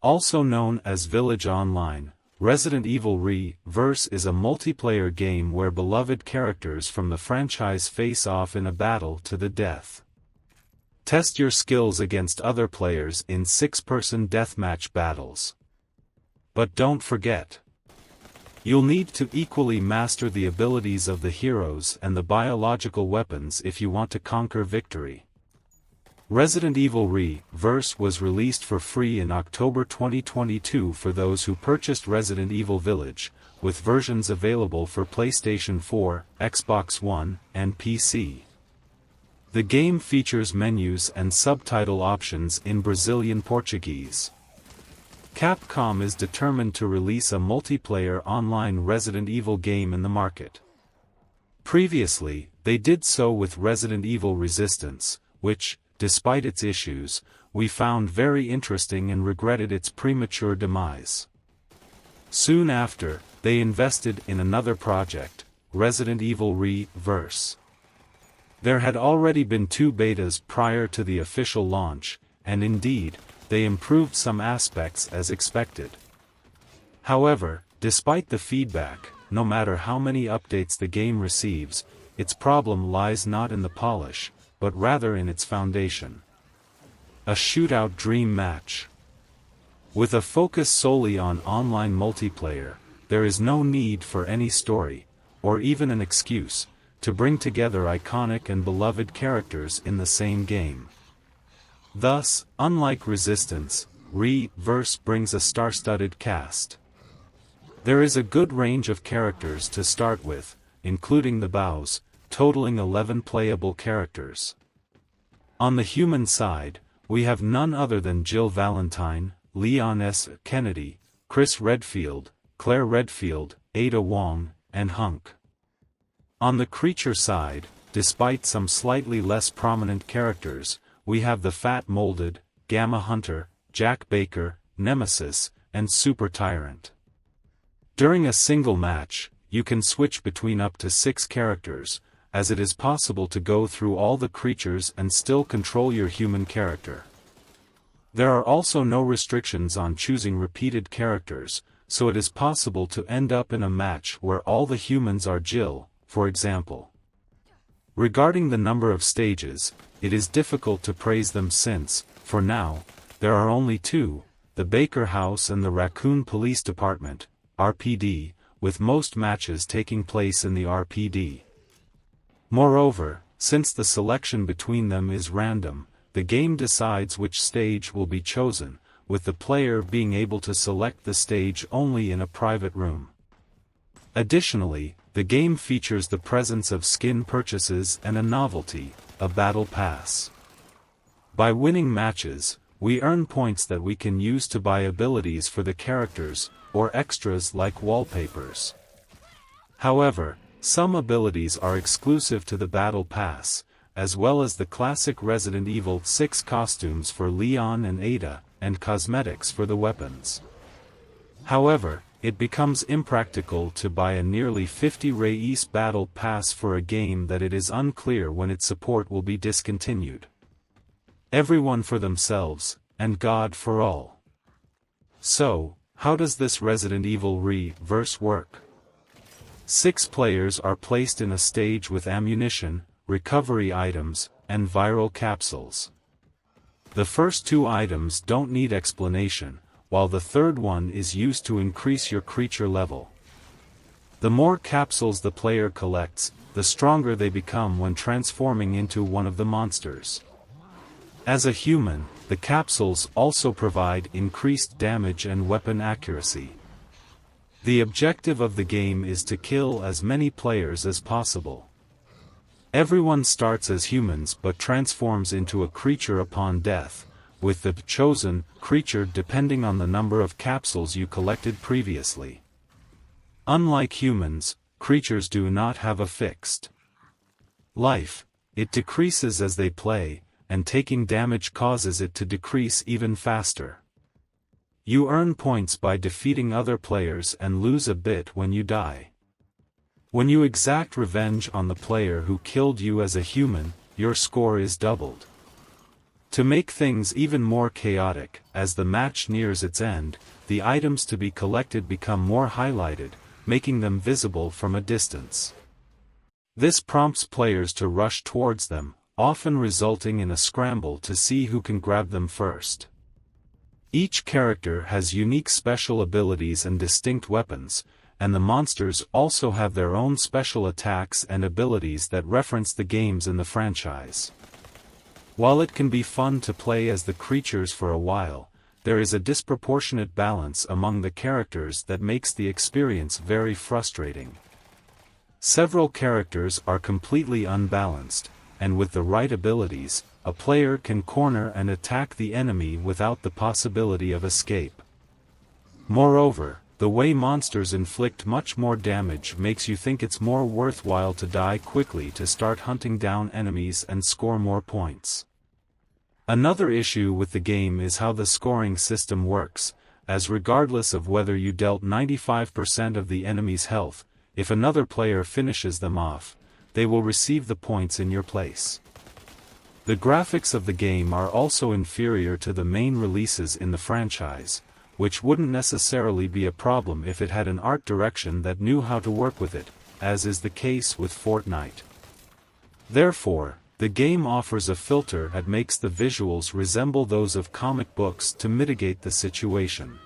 Also known as Village Online, Resident Evil Re-Verse is a multiplayer game where beloved characters from the franchise face off in a battle to the death. Test your skills against other players in 6-person deathmatch battles. But don't forget, you'll need to equally master the abilities of the heroes and the biological weapons if you want to conquer victory. Resident Evil Re-Verse was released for free in October 2022 for those who purchased Resident Evil Village, with versions available for PlayStation 4, Xbox One, and PC. The game features menus and subtitle options in Brazilian Portuguese. Capcom is determined to release a multiplayer online Resident Evil game in the market. Previously, they did so with Resident Evil Resistance, which, despite its issues, we found very interesting and regretted its premature demise. Soon after, they invested in another project, Resident Evil Re-Verse. There had already been 2 betas prior to the official launch, and indeed, they improved some aspects as expected. However, despite the feedback, no matter how many updates the game receives, its problem lies not in the polish, but rather in its foundation. A shootout dream match. With a focus solely on online multiplayer, there is no need for any story, or even an excuse, to bring together iconic and beloved characters in the same game. Thus, unlike Resistance, Re-Verse brings a star-studded cast. There is a good range of characters to start with, including the BOWs, totaling 11 playable characters. On the human side, we have none other than Jill Valentine, Leon S. Kennedy, Chris Redfield, Claire Redfield, Ada Wong, and Hunk. On the creature side, despite some slightly less prominent characters, we have the Fat Molded, Gamma Hunter, Jack Baker, Nemesis, and Super Tyrant. During a single match, you can switch between up to 6 characters, as it is possible to go through all the creatures and still control your human character. There are also no restrictions on choosing repeated characters, so it is possible to end up in a match where all the humans are Jill, for example. Regarding the number of stages, it is difficult to praise them since, for now, there are only 2, the Baker House and the Raccoon Police Department, RPD, with most matches taking place in the RPD. Moreover, since the selection between them is random, the game decides which stage will be chosen, with the player being able to select the stage only in a private room. Additionally, the game features the presence of skin purchases and a novelty, a battle pass. By winning matches, we earn points that we can use to buy abilities for the characters, or extras like wallpapers. However, some abilities are exclusive to the Battle Pass, as well as the classic Resident Evil 6 costumes for Leon and Ada, and cosmetics for the weapons. However, it becomes impractical to buy a nearly 50 Reis Battle Pass for a game that it is unclear when its support will be discontinued. Everyone for themselves, and God for all. So, how does this Resident Evil Re-Verse work? 6 players are placed in a stage with ammunition, recovery items, and viral capsules. The first 2 items don't need explanation, while the third one is used to increase your creature level. The more capsules the player collects, the stronger they become when transforming into one of the monsters. As a human, the capsules also provide increased damage and weapon accuracy. The objective of the game is to kill as many players as possible. Everyone starts as humans but transforms into a creature upon death, with the chosen creature depending on the number of capsules you collected previously. Unlike humans, creatures do not have a fixed life. It decreases as they play, and taking damage causes it to decrease even faster. You earn points by defeating other players and lose a bit when you die. When you exact revenge on the player who killed you as a human, your score is doubled. To make things even more chaotic, as the match nears its end, the items to be collected become more highlighted, making them visible from a distance. This prompts players to rush towards them, often resulting in a scramble to see who can grab them first. Each character has unique special abilities and distinct weapons, and the monsters also have their own special attacks and abilities that reference the games in the franchise. While it can be fun to play as the creatures for a while, there is a disproportionate balance among the characters that makes the experience very frustrating. Several characters are completely unbalanced, and with the right abilities, a player can corner and attack the enemy without the possibility of escape. Moreover, the way monsters inflict much more damage makes you think it's more worthwhile to die quickly to start hunting down enemies and score more points. Another issue with the game is how the scoring system works, as regardless of whether you dealt 95% of the enemy's health, if another player finishes them off, they will receive the points in your place. The graphics of the game are also inferior to the main releases in the franchise, which wouldn't necessarily be a problem if it had an art direction that knew how to work with it, as is the case with Fortnite. Therefore, the game offers a filter that makes the visuals resemble those of comic books to mitigate the situation.